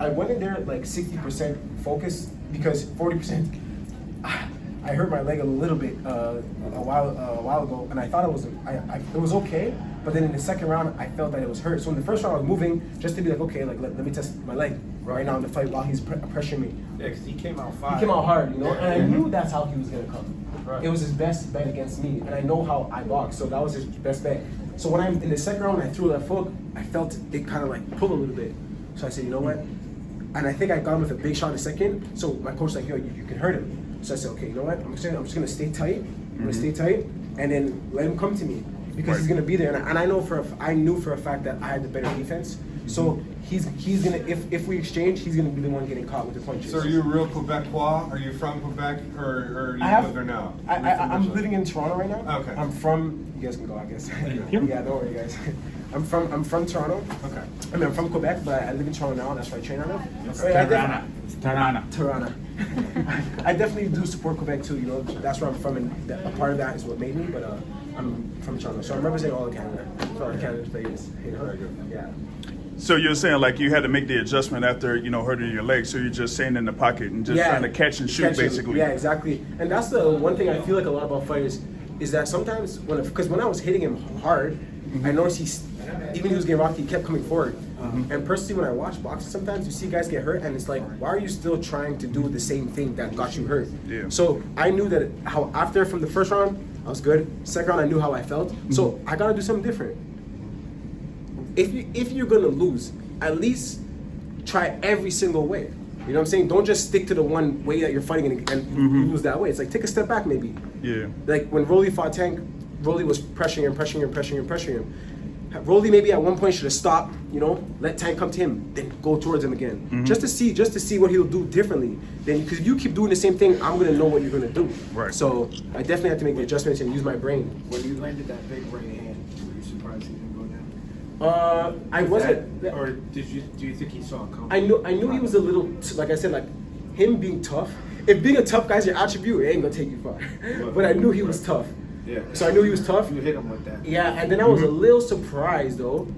I went in there at like 60% focus because 40%. I hurt my leg a little bit a while ago, and I thought it was okay. But then in the second round, I felt that it was hurt. So in the first round, I was moving just to be like, okay, like let me test my leg right now in the fight while he's pressuring me. Yeah, because he came out fire. He came out hard, you know, and I knew that's how he was gonna come. Right. It was his best bet against me, and I know how I box, so that was his best bet. So when I'm in the second round, I threw that hook. I felt it kind of like pull a little bit. So I said, you know what? And I think I got him with a big shot in the second. So my coach was like, yo, you can hurt him. So I said, okay, you know what? I'm just gonna stay tight. I'm gonna stay tight, and then let him come to me because he's gonna be there. And I knew for a fact that I had the better defense. So he's gonna if we exchange, he's gonna be the one getting caught with the punches. So are you a real Quebecois? Are you from Quebec, or you live there now? I'm living in Toronto right now. Okay. I'm from. You guys can go, I guess. Yeah, don't worry, guys. I'm from Toronto. Okay. I mean, I'm from Quebec, but I live in Toronto now. That's where I train out of. Tirana. I definitely do support Quebec too. You know, that's where I'm from, and a part of that is what made me. But I'm from Toronto, so I'm representing all of Canada. For all the Canadian players. You know? Very good. Yeah. So you're saying like you had to make the adjustment after, you know, hurting your leg, so you're just staying in the pocket and just trying to catch and shoot, basically. Yeah, exactly. And that's the one thing I feel like a lot about fighters is that sometimes when I was hitting him hard, I noticed even he was getting rocked, he kept coming forward. And personally, when I watch boxing, sometimes you see guys get hurt, and it's like, why are you still trying to do the same thing that got you hurt? Yeah. So I knew that after from the first round, I was good. Second round, I knew how I felt. So I gotta do something different. If you're gonna lose, at least try every single way. You know what I'm saying? Don't just stick to the one way that you're fighting and lose that way. It's like take a step back maybe. Yeah. Like when Rolly fought Tank, Rolly was pressuring him. Rolly maybe at one point should have stopped, you know, let Tank come to him, then go towards him again. Just to see what he'll do differently. Then because if you keep doing the same thing, I'm gonna know what you're gonna do. Right. So I definitely have to make the adjustments and use my brain. When you landed that big right hand, were you surprised he didn't go down? I wasn't. Or do you think he saw it coming? I knew he was a little, like I said, like him being tough. If being a tough guy's your attribute, it ain't gonna take you far. But I knew he was tough. Yeah. So I knew he was tough. You hit him with that. Yeah, and then I was a little surprised though,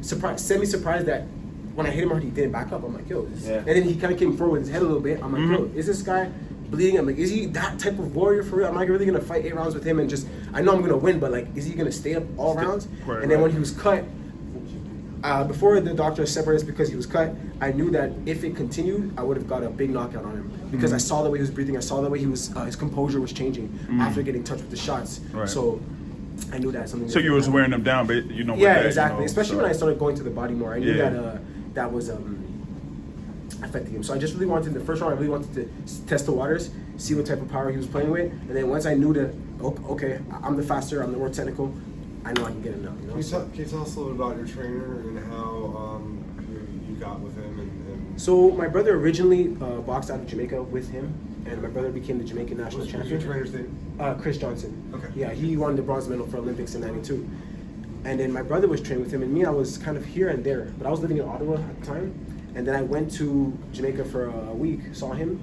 semi-surprised that when I hit him hard, he didn't back up. I'm like, yo. Yeah. And then he kind of came forward with his head a little bit. I'm like, yo, is this guy bleeding? I'm like, is he that type of warrior for real? I'm like really gonna fight 8 rounds with him and just, I know I'm gonna win, but like, is he gonna stay up all rounds? Right, and then when he was cut, before the doctor separated us because he was cut, I knew that if it continued, I would have got a big knockout on him because I saw the way he was breathing. I saw the way he was, his composure was changing after getting touched with the shots. Right. So I knew that something. So you was wearing them down, but you know. With Yeah, that, exactly. You know, Especially when I started going to the body more, I knew Yeah. that was affecting him. So I just really wanted, the first round, I really wanted to test the waters, see what type of power he was playing with, and then once I knew that, okay, I'm the faster, I'm the more technical, I know I can get him now. You know? Can you tell us a little bit about your trainer and how you got with him? And So my brother originally boxed out of Jamaica with him, and my brother became the Jamaican national what's champion. your trainer's name? Chris Johnson. Okay. Yeah, he won the bronze medal for Olympics in '92. And then my brother was training with him, and me, I was kind of here and there. But I was living in Ottawa at the time, and then I went to Jamaica for a week, saw him,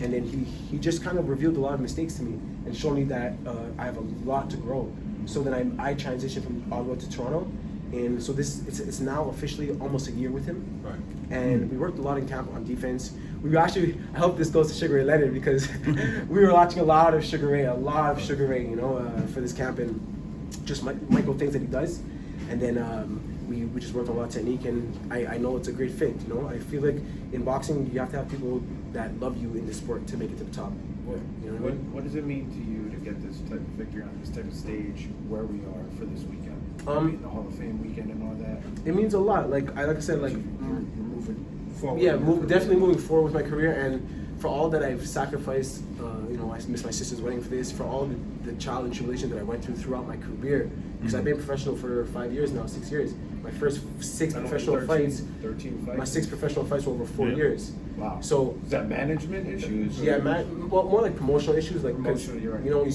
and then he just kind of revealed a lot of mistakes to me and showed me that I have a lot to grow. So then I transitioned from Ottawa to Toronto, and so it's now officially almost a year with him. Right. And we worked a lot in camp on defense. We actually, I hope this goes to Sugar Ray Leonard because we were watching a lot of Sugar Ray, you know, for this camp and just micro things that he does. And then we just worked on a lot of technique, and I know it's a great fit. You know, I feel like in boxing you have to have people that love you in the sport to make it to the top. You know what I mean? What does it mean to you to get this type of victory on this type of stage where we are for this weekend? The Hall of Fame weekend and all that. It means a lot. Like I said, like You're moving forward. yeah, definitely moving forward with my career, and for all that I've sacrificed. You know, I missed my sister's wedding for this. For all the trial and tribulation that I went through throughout my career, because I've been professional for 5 years now, 6 years. My first 6 professional fights. 13 fights. My 6 professional fights were over 4 years. Wow. So is that management issues? yeah, well, more like promotional issues, like Promotional, you're right. you know,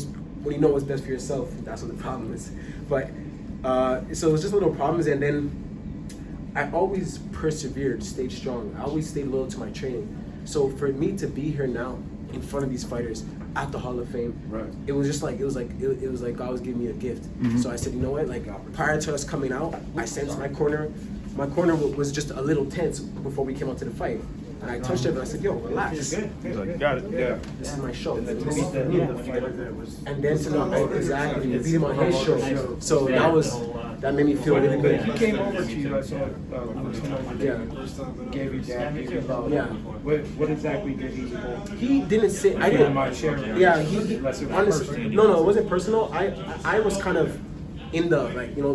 when you know what's best for yourself, that's what the problem is. But so it was just little problems, and then I always persevered, stayed strong. I always stayed loyal to my training. So for me to be here now in front of these fighters at the Hall of Fame, Right. it was just like it was like God was giving me a gift. So I said, you know what? Like prior to us coming out, I sensed my corner. my corner was just a little tense before we came out to the fight. And I touched him and I said, yo, relax. He's like, got it. Yeah. This is my show. And then to This beat is the, me. the fighter that was. And then to know exactly beat him on his show. So that made me feel really good. He came over to you. I saw Yeah. gave you that. Gave you about. Yeah. What exactly did he? He didn't say. I In didn't. my chair. Yeah. He Unless it was honestly. personal. No, it wasn't personal. I was kind of in the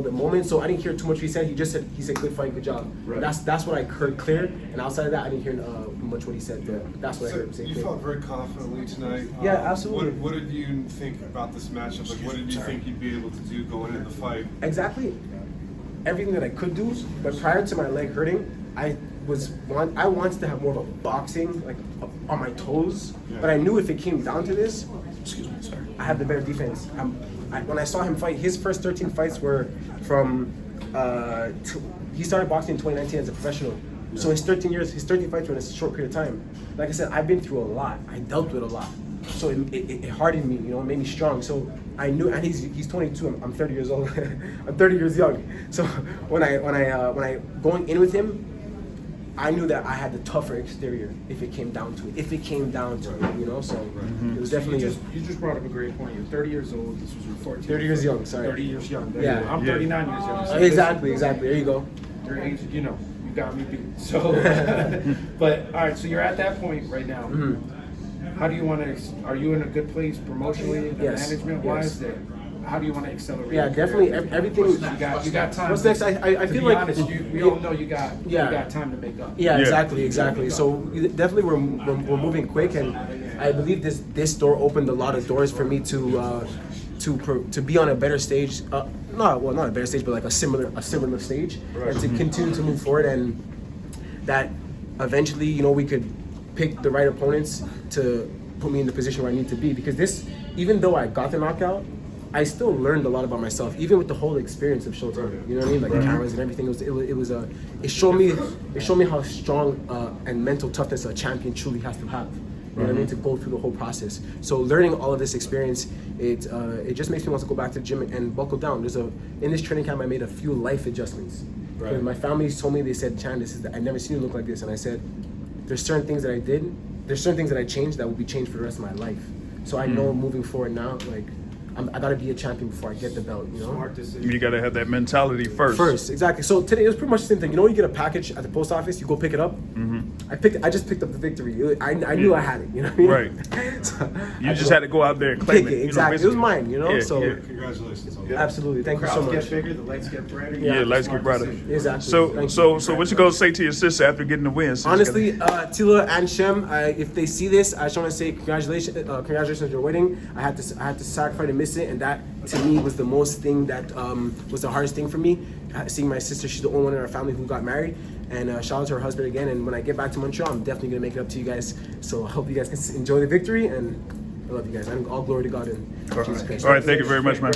the moment, so I didn't hear too much what he said. He just said good fight, good job. Right. That's what I heard clear. And outside of that, I didn't hear much what he said. But that's what I heard him say. You clear. felt very confidently tonight. Yeah, absolutely. What did you think about this matchup? Like, what did you think you'd be able to do going into the fight? Exactly everything that I could do, but prior to my leg hurting, I wanted to have more of a boxing, like on my toes. Yeah. But I knew if it came down to this, I have the better defense. When I saw him fight, his first 13 fights were from. He started boxing in 2019 as a professional. So his 13 fights were in a short period of time. Like I said, I've been through a lot. I dealt with a lot. So it hardened me, it made me strong. So I knew, and he's 22. I'm 30 years old. I'm 30 years young. So when I going in with him, I knew that I had the tougher exterior if it came down to it. So it was definitely. You just brought up a great point. You're 30 years old. This was your 14. 30 years young. Sorry. 30 years young. There Yeah. you go. I'm 39 years young. So Exactly. There you go. Your age, you got me beat. So, but all right. So you're at that point right now. How do you want to? Are you in a good place promotionally, Yes. management wise? That how do you want to accelerate? Yeah, your definitely. career? Everything. You got time. What's next? I To feel be like honest, we all know you got time to make up. Yeah, Yeah. exactly. So definitely we're moving quick, and I believe this door opened a lot of doors for me to be on a better stage. Not a better stage, but like a similar stage, and to continue to move forward, and that eventually we could pick the right opponents to put me in the position where I need to be. Because even though I got the knockout, I still learned a lot about myself, even with the whole experience of Showtime. You know what I mean? Like the cameras and everything. It showed me how strong and mental toughness a champion truly has to have. You know what I mean? To go through the whole process. So learning all of this experience, it just makes me want to go back to the gym and buckle down. In this training camp, I made a few life adjustments. Right. My family told me, they said, "Chann, I've never seen you look like this," and I said, "There's certain things that I did. There's certain things that I changed that will be changed for the rest of my life." So I know moving forward now, like. I gotta be a champion before I get the belt, Smart decision. You gotta have that mentality first. Exactly. So today it was pretty much the same thing. When you get a package at the post office, you go pick it up. I just picked up the victory. I knew I had it. You know what I mean? Right. So You just had to go out there and claim pick it. it. Exactly. It was mine. Yeah, so yeah. Congratulations on that. absolutely. Thank you so Crowds much. get bigger, the lights get brighter. Yeah, lights Smart get brighter. decision. Exactly. So Thank you. what you gonna say to your sister after getting the win? So Honestly, Tila and Shem, if they see this, I just want to say congratulations on your wedding. I had to sacrifice and miss it, and that to me was the most thing that was the hardest thing for me. Seeing my sister, she's the only one in our family who got married, and shout out to her husband again. And when I get back to Montreal, I'm definitely gonna make it up to you guys. So I hope you guys can enjoy the victory, and I love you guys. And all glory to God and Jesus Christ. All right, thank you very much, man.